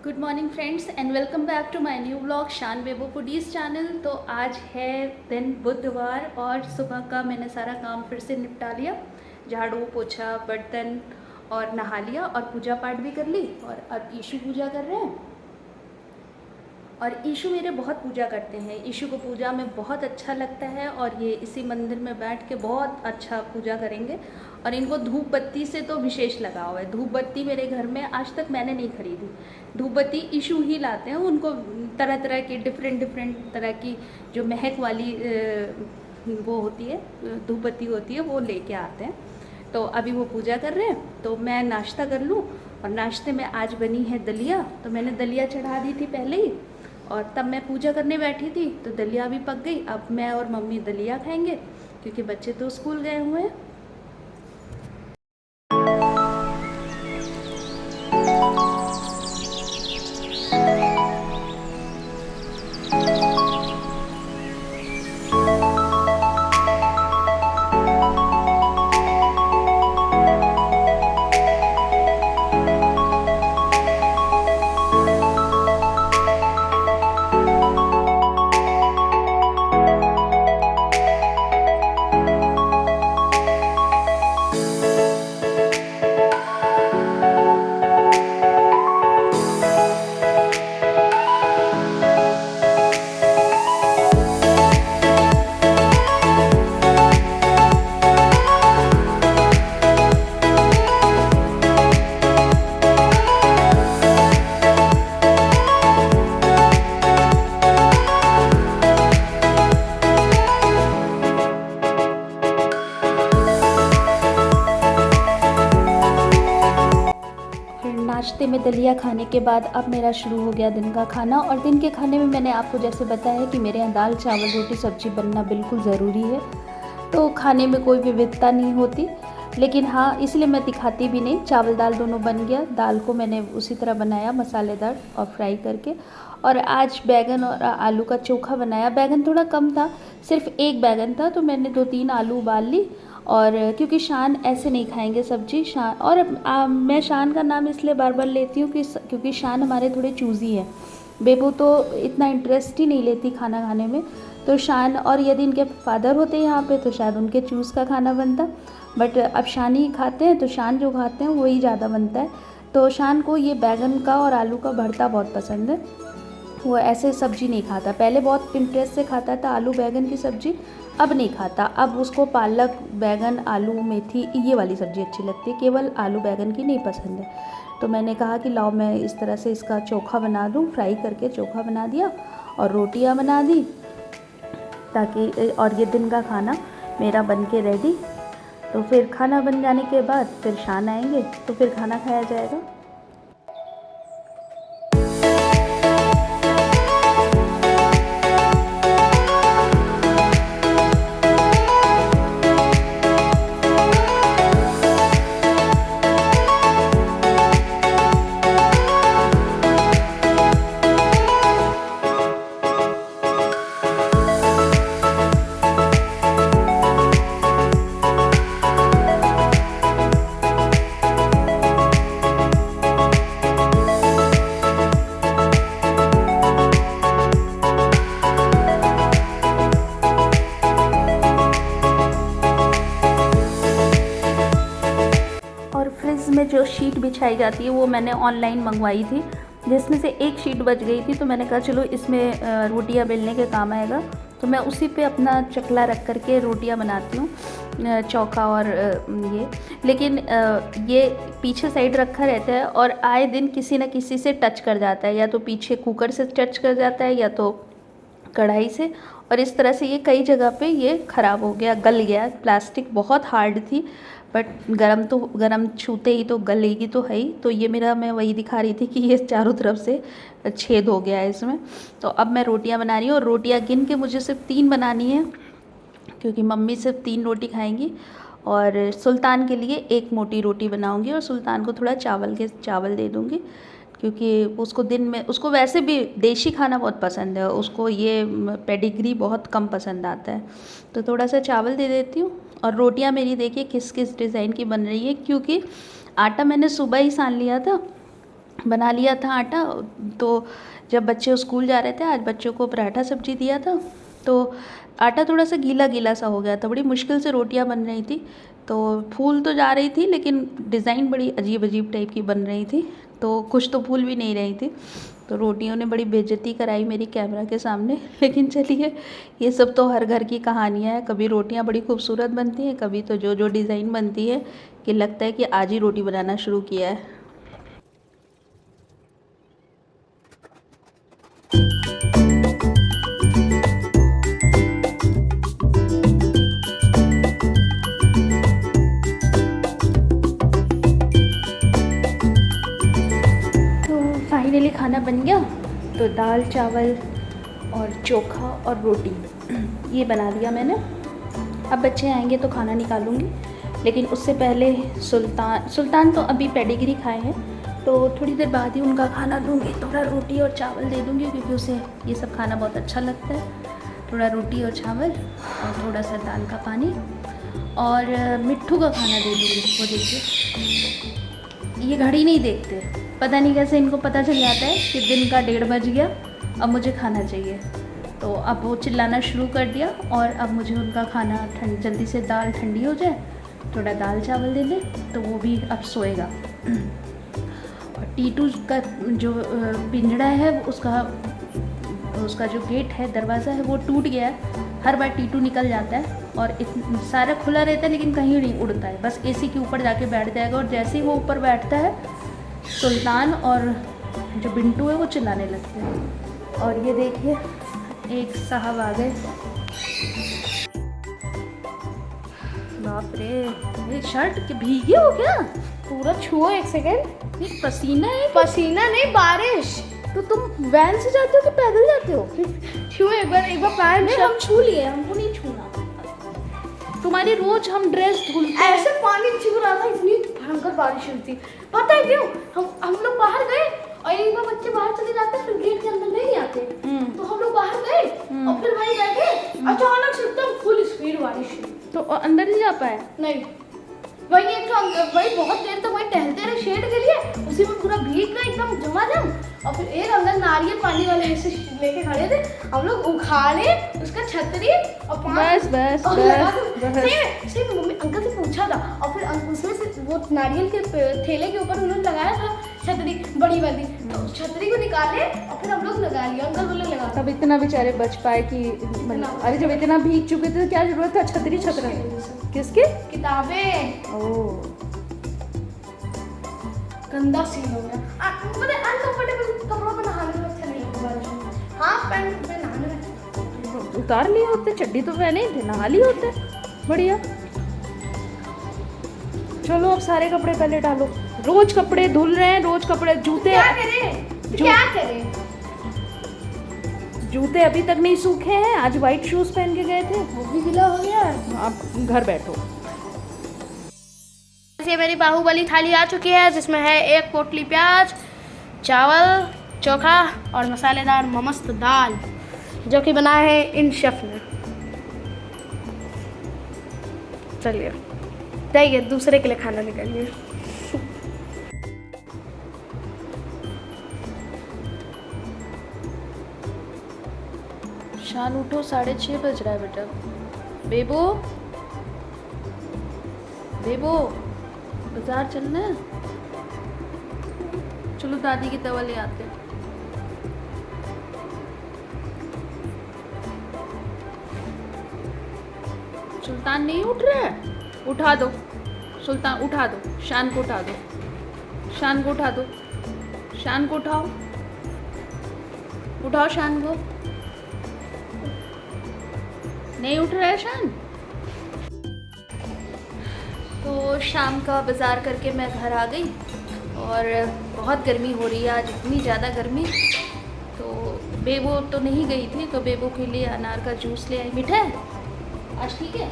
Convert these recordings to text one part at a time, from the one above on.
Good morning friends and welcome back to my new blog Shaan Bebo foodies channel. तो आज है दिन बुधवार और सुबह का मैंने सारा काम फिर से निपटा लिया। झाड़ू पोछा बर्तन और नहा लिया और पूजा पाठ भी कर ली। और अब ईशु पूजा कर रहे हैं और ईशु मेरे बहुत पूजा करते हैं। ईशु को पूजा में बहुत अच्छा लगता है और ये इसी मंदिर में बैठ के बहुत अच्छा पूजा करेंगे। और इनको धूप बत्ती से तो विशेष लगाव है। धूप बत्ती मेरे घर में आज तक मैंने नहीं खरीदी। धूप बत्ती ईशु ही लाते हैं। उनको तरह तरह की डिफरेंट तरह की जो महक वाली वो होती है, धूप बत्ती होती है, वो लेके आते हैं। तो अभी वो पूजा कर रहे हैं तो मैं नाश्ता कर लूँ। और नाश्ते में आज बनी है दलिया। तो मैंने दलिया चढ़ा दी थी पहले ही और तब मैं पूजा करने बैठी थी तो दलिया भी पक गई। अब मैं और मम्मी दलिया खाएंगे क्योंकि बच्चे तो स्कूल गए हुए हैं। नाश्ते में दलिया खाने के बाद अब मेरा शुरू हो गया दिन का खाना। और दिन के खाने में मैंने आपको जैसे बताया कि मेरे यहाँ दाल चावल रोटी सब्ज़ी बनना बिल्कुल ज़रूरी है। तो खाने में कोई विविधता नहीं होती, लेकिन हाँ इसलिए मैं दिखाती भी नहीं। चावल दाल दोनों बन गया। दाल को मैंने उसी तरह बनाया मसालेदार और फ्राई करके। और आज बैगन और आलू का चोखा बनाया। बैगन थोड़ा कम था, सिर्फ एक बैगन था, तो मैंने 2-3 आलू उबाल ली। और क्योंकि शान ऐसे नहीं खाएंगे सब्जी। शान और मैं शान का नाम इसलिए बार बार लेती हूँ कि क्योंकि शान हमारे थोड़े चूज़ी हैं। बेबू तो इतना इंटरेस्ट ही नहीं लेती खाना खाने में। तो शान, और यदि इनके फादर होते यहाँ पे तो शायद उनके चूज़ का खाना बनता, बट अब शान ही खाते हैं तो शान जो खाते हैं वही ज़्यादा बनता है। तो शान को ये बैगन का और आलू का भरता बहुत पसंद है। वो ऐसे सब्ज़ी नहीं खाता। पहले बहुत इंटरेस्ट से खाता था आलू बैगन की सब्ज़ी, अब नहीं खाता। अब उसको पालक बैगन आलू मेथी ये वाली सब्ज़ी अच्छी लगती है, केवल आलू बैगन की नहीं पसंद है। तो मैंने कहा कि लाओ मैं इस तरह से इसका चोखा बना दूँ। फ्राई करके चोखा बना दिया और रोटियां बना दी ताकि, और ये दिन का खाना मेरा बन के रेडी। तो फिर खाना बन जाने के बाद फिर शान आएंगे तो फिर खाना खाया जाएगा। फ्रिज में जो शीट बिछाई जाती है वो मैंने ऑनलाइन मंगवाई थी, जिसमें से एक शीट बच गई थी। तो मैंने कहा चलो इसमें रोटियां बेलने के काम आएगा। तो मैं उसी पे अपना चकला रख कर के रोटियां बनाती हूँ, चौका और ये। लेकिन ये पीछे साइड रखा रहता है और आए दिन किसी न किसी से टच कर जाता है, या तो पीछे कुकर से टच कर जाता है या तो कढ़ाई से। और इस तरह से ये कई जगह पे ये ख़राब हो गया, गल गया। प्लास्टिक बहुत हार्ड थी, बट गरम छूते ही तो गलेगी तो है ही। तो ये मेरा, मैं वही दिखा रही थी कि ये चारों तरफ से छेद हो गया है इसमें। तो अब मैं रोटियां बना रही हूँ और रोटियां गिन के मुझे सिर्फ 3 बनानी है, क्योंकि मम्मी सिर्फ 3 रोटी खाएंगी। और सुल्तान के लिए एक मोटी रोटी बनाऊंगी और सुल्तान को थोड़ा चावल दे दूंगी, क्योंकि उसको दिन में, उसको वैसे भी देसी खाना बहुत पसंद है, उसको ये पेडिग्री बहुत कम पसंद आता है। तो थोड़ा सा चावल दे देती हूँ। और रोटियां मेरी देखिए किस किस डिज़ाइन की बन रही है, क्योंकि आटा मैंने सुबह ही सान लिया था बना लिया था आटा। तो जब बच्चे स्कूल जा रहे थे, आज बच्चों को पराठा सब्जी दिया था, तो आटा थोड़ा सा गीला गीला सा हो गया था। बड़ी मुश्किल से रोटियां बन रही थी, तो फूल तो जा रही थी लेकिन डिज़ाइन बड़ी अजीब अजीब टाइप की बन रही थी, तो कुछ तो फूल भी नहीं रही थी। तो रोटियों ने बड़ी बेइज्जती कराई मेरी कैमरा के सामने। लेकिन चलिए, ये सब तो हर घर की कहानियाँ है। कभी रोटियाँ बड़ी खूबसूरत बनती हैं, कभी तो जो जो डिज़ाइन बनती है कि लगता है कि आज ही रोटी बनाना शुरू किया है। फाइनली खाना बन गया। तो दाल चावल और चोखा और रोटी ये बना लिया मैंने। अब बच्चे आएंगे तो खाना निकालूंगी, लेकिन उससे पहले सुल्तान तो अभी पेडिग्री खाए हैं, तो थोड़ी देर बाद ही उनका खाना दूंगी। थोड़ा रोटी और चावल दे दूंगी क्योंकि उसे ये सब खाना बहुत अच्छा लगता है। थोड़ा रोटी और चावल और थोड़ा सा दाल का पानी, और मिट्ठू का खाना दे दूँगी। वो देखिए, ये घड़ी नहीं देखते, पता नहीं कैसे इनको पता चल जाता है कि दिन का 1:30 बज गया, अब मुझे खाना चाहिए। तो अब वो चिल्लाना शुरू कर दिया, और अब मुझे उनका खाना जल्दी से दाल ठंडी हो जाए, थोड़ा दाल चावल दे दे तो वो भी अब सोएगा। और टीटू का जो पिंजड़ा है, उसका जो गेट है, दरवाज़ा है, वो टूट गया है। हर बार टीटू निकल जाता है और सारा खुला रहता है लेकिन कहीं नहीं उड़ता है, बस एसी के ऊपर जाके बैठ जाएगा। और जैसे ही वो ऊपर बैठता है, सुल्तान और जो बिंटू है वो चिल्लाने लगते हैं। और ये देखिए, एक साहब आ गए। बाप रे, ये शर्ट भीगी हो क्या? पूरा छुओ, एक सेकेंड। ये पसीना है? पसीना नहीं, बारिश। तो तुम वैन से जाते हो कि पैदल जाते हो? छुओ एक बार पैर। हम छू लिए, हमको नहीं छूना। तुम्हारी रोज हम ड्रेस धुलते हैं। ऐसे पानी छू रहा था, इतनी भयंकर बारिश हुई थी। पता है क्यों? हम लोग बाहर गए और एक बार बच्चे बाहर चले जाते हैं, फिर गेट के अंदर नहीं आते। तो हम लोग बाहर गए और फिर वहीं बैठे, अचानक से एकदम फुल स्पीड बारिश हुई। तो अंदर नहीं जा पाए? नहीं, वही बहुत देर तक वही टहलते रहे शेड के लिए, उसी में पूरा भीग गए एकदम झमाझम। और फिर एक अंदर नारियल पानी वाले ऐसे लेके खड़े थे, हम लोग उखाड़े उसका छतरी और बस सिर्फ मम्मी अंकल से पूछा था, और फिर उसमें से वो नारियल के थैले के ऊपर उन्होंने लगाया था छतरी बड़ी वाली, तो उस छतरी को निकाले और फिर हम लोग लगा लिया। अंकल बोले लगा। तब इतना बेचारे बच पाए कि अरे जब इतना भीग चुके थे तो क्या जरूरत था छतरी छतरा? किसके? किताबें। ओह, गंदा सीन हो गया। मुझे अनकंफर्टेबल कपड़ों में नहाने में अच्छा नहीं लगता। हाफ पैंट में नहाने में उतार लिए होते, चड्डी तो पहने ही थे, नहा लिए होते, बढ़िया। चलो अब सारे कपड़े पहले डालो। रोज कपड़े धुल रहे हैं, रोज कपड़े, जूते क्या करें? जूते अभी तक नहीं सूखे हैं। आज वाइट शूज पहन के गए थे, वो भी गीला हो गया। आप घर बैठो। ये मेरी बाहुबली थाली आ चुकी है, जिसमें है 1 पोटली प्याज, चावल, चोखा और मसालेदार मस्त दाल, जो कि बना है इन शेफ ने। चलिए जाइए दूसरे के लिए खाना निकालिए। शान उठो, 6:30 बज रहा है बेटा। बेबो बेबो, बाजार चलना है? चलो दादी की दवा ले आते हैं। सुल्तान नहीं उठ रहा है? उठा दो सुल्तान, उठा दो। शान को उठा दो, शान को उठा दो, शान को उठाओ, उठाओ शान को। नहीं उठ रहा है शान। तो शाम का बाज़ार करके मैं घर आ गई, और बहुत गर्मी हो रही है आज, इतनी ज़्यादा गर्मी। तो बेबो तो नहीं गई थी, तो बेबो के लिए अनार का जूस ले आई। मीठा है आज? ठीक है।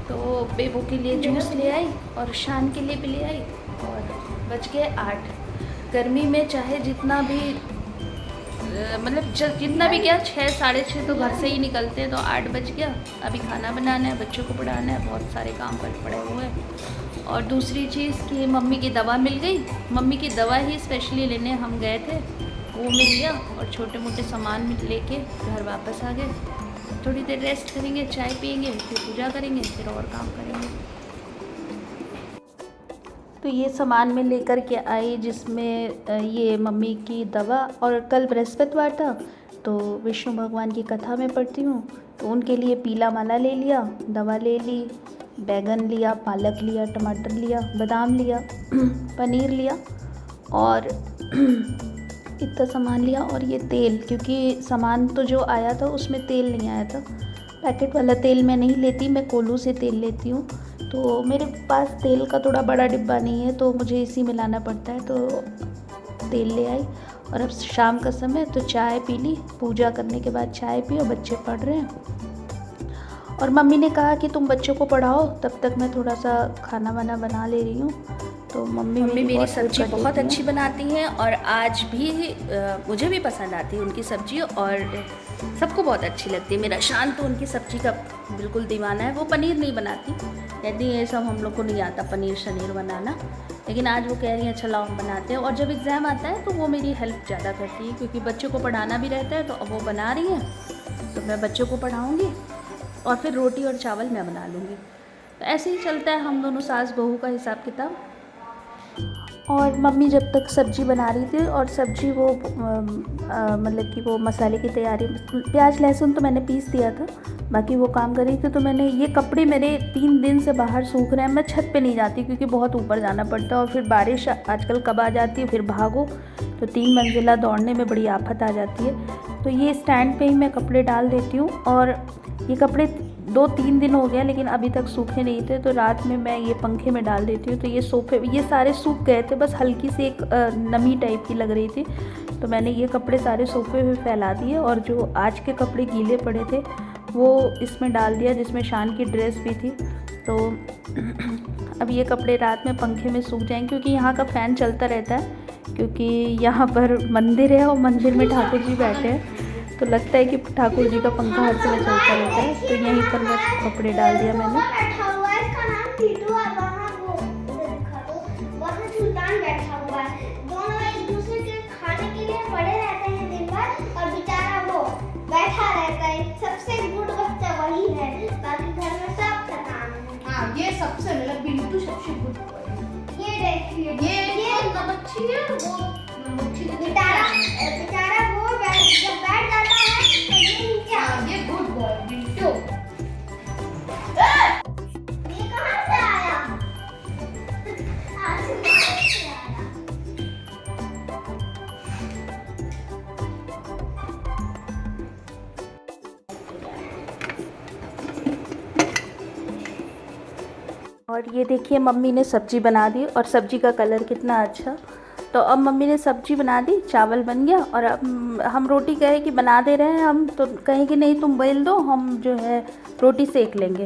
तो बेबो के लिए जूस ले आई और शान के लिए भी ले आई, और बज गए 8। गर्मी में चाहे जितना भी मतलब जितना भी क्या 6 साढ़े 6 तो घर से ही निकलते हैं, तो 8 बज गया। अभी खाना बनाना है, बच्चों को पढ़ाना है, बहुत सारे काम पर पड़े हुए हैं। और दूसरी चीज़ कि मम्मी की दवा मिल गई। मम्मी की दवा ही स्पेशली लेने हम गए थे, वो मिल गया। और छोटे मोटे सामान लेके घर वापस आ गए। थोड़ी देर रेस्ट करेंगे, चाय पियेंगे, फिर पूजा करेंगे, फिर और काम करेंगे। तो ये सामान में लेकर के आई, जिसमें ये मम्मी की दवा, और कल बृहस्पतिवार था तो विष्णु भगवान की कथा में पढ़ती हूँ, तो उनके लिए पीला माला ले लिया, दवा ले ली, बैगन लिया, पालक लिया, टमाटर लिया, बादाम लिया, पनीर लिया और इतना सामान लिया। और ये तेल, क्योंकि सामान तो जो आया था उसमें तेल नहीं आया था। पैकेट वाला तेल मैं नहीं लेती, मैं कोल्हू से तेल लेती हूँ। तो मेरे पास तेल का थोड़ा बड़ा डिब्बा नहीं है, तो मुझे इसी में लाना पड़ता है। तो तेल ले आई और अब शाम का समय, तो चाय पी ली। पूजा करने के बाद चाय पी और बच्चे पढ़ रहे हैं। और मम्मी ने कहा कि तुम बच्चों को पढ़ाओ, तब तक मैं थोड़ा सा खाना वाना बना ले रही हूँ। तो मम्मी मेरी सब्ज़ी बहुत अच्छी बनाती हैं और आज भी मुझे भी पसंद आती है उनकी सब्ज़ी, और सबको बहुत अच्छी लगती है। मेरा शान तो उनकी सब्ज़ी का बिल्कुल दीवाना है। वो पनीर नहीं बनाती, कहती है ये सब हम लोग को नहीं आता पनीर शनीर बनाना, लेकिन आज वो कह रही हैं चलो हम बनाते हैं। और जब एग्ज़ाम आता है तो वो मेरी हेल्प ज़्यादा करती है, क्योंकि बच्चों को पढ़ाना भी रहता है। तो अब वो बना रही हैं तो मैं बच्चों को पढ़ाऊँगी और फिर रोटी और चावल मैं बना लूँगी। तो ऐसे ही चलता है हम दोनों सास बहू का हिसाब किताब। और मम्मी जब तक सब्ज़ी बना रही थी, और सब्ज़ी वो मतलब कि वो मसाले की तैयारी, प्याज लहसुन तो मैंने पीस दिया था, बाकी वो काम कर रही थी। तो मैंने ये कपड़े मेरे 3 दिन से बाहर सूख रहे हैं। मैं छत पे नहीं जाती क्योंकि बहुत ऊपर जाना पड़ता है, और फिर बारिश आजकल कब आ जाती है, फिर भागो तो 3 मंजिला दौड़ने में बड़ी आफत आ जाती है। तो ये स्टैंड पे ही मैं कपड़े डाल देती हूँ। और ये कपड़े 2-3 दिन हो गए लेकिन अभी तक सूखे नहीं थे, तो रात में मैं ये पंखे में डाल देती हूँ। तो ये सोफे, ये सारे सूख गए थे, बस हल्की सी एक नमी टाइप की लग रही थी। तो मैंने ये कपड़े सारे सोफे पे फैला दिए, और जो आज के कपड़े गीले पड़े थे वो इसमें डाल दिया, जिसमें शान की ड्रेस भी थी। तो अब ये कपड़े रात में पंखे में सूख जाएंगे, क्योंकि यहाँ का फ़ैन चलता रहता है, क्योंकि यहाँ पर मंदिर है और मंदिर में ठाकुर जी बैठे हैं। तो लगता है कि ठाकुर जी का पंखा हर समय चलता रहता है। तो यहीं पर मैं कपड़े डाल दिया मैंने। बैठा हुआ है, इसका नाम टीटू है। वहाँ वो दिखा दो, वहाँ सुल्तान बैठा हुआ है। दोनों एक दूसरे के खाने के लिए पड़े रहते हैं दिन भर, और बेचारा वो बैठा रहता है। सबसे गुड बच्चा वही है, बाकी घर में सब शैतान है। हाँ, ये सबसे मतलब बिल्टू सबसे गुड बॉय है। ये देखिए, ये नमच्ची है, वो नमच्ची बेचारा वो जब बैठ जाता है तो ये नीचे ये गुड बॉय बिल्टू। ये कहाँ से आया? आसमान से आया। और ये देखिए मम्मी ने सब्ज़ी बना दी, और सब्ज़ी का कलर कितना अच्छा। तो अब मम्मी ने सब्ज़ी बना दी, चावल बन गया, और अब हम रोटी कहे कि बना दे रहे हैं हम, तो कहें कि नहीं तुम बेल दो, हम जो है रोटी सेक लेंगे।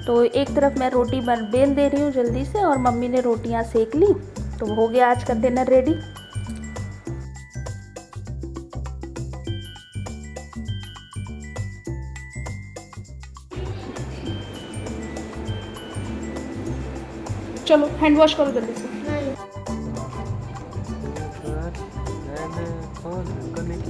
तो एक तरफ मैं रोटी बेल दे रही हूँ जल्दी से, और मम्मी ने रोटियाँ सेक ली। तो हो गया आज का डिनर रेडी। चलो हैंड वॉश करो जल्दी से। कनेक्ट